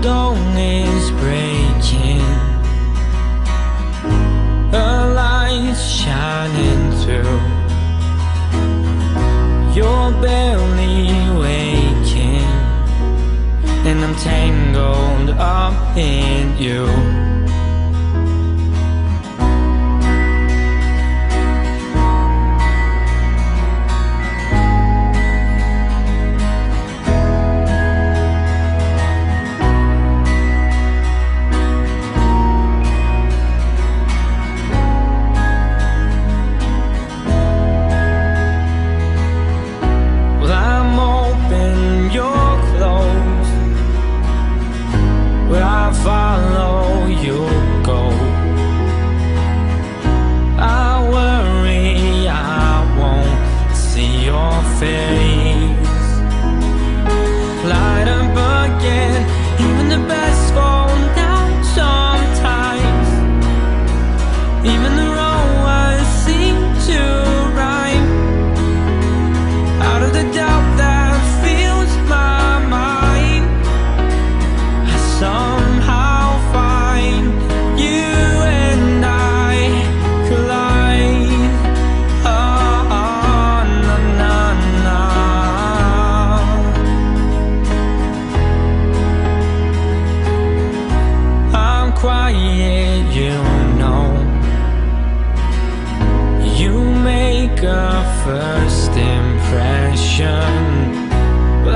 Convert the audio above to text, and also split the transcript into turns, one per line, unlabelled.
dawn is breaking, the light's shining through. You're barely waking, and I'm tangled up in you. Follow you go. I worry I won't see your face. Light up again, even the best fall down sometimes. Even the wrong words seem to rhyme. Out of the doubt that fills my mind, I somehow find you and I collide. Oh, na na na. I'm quiet, you know. You make a first impression, but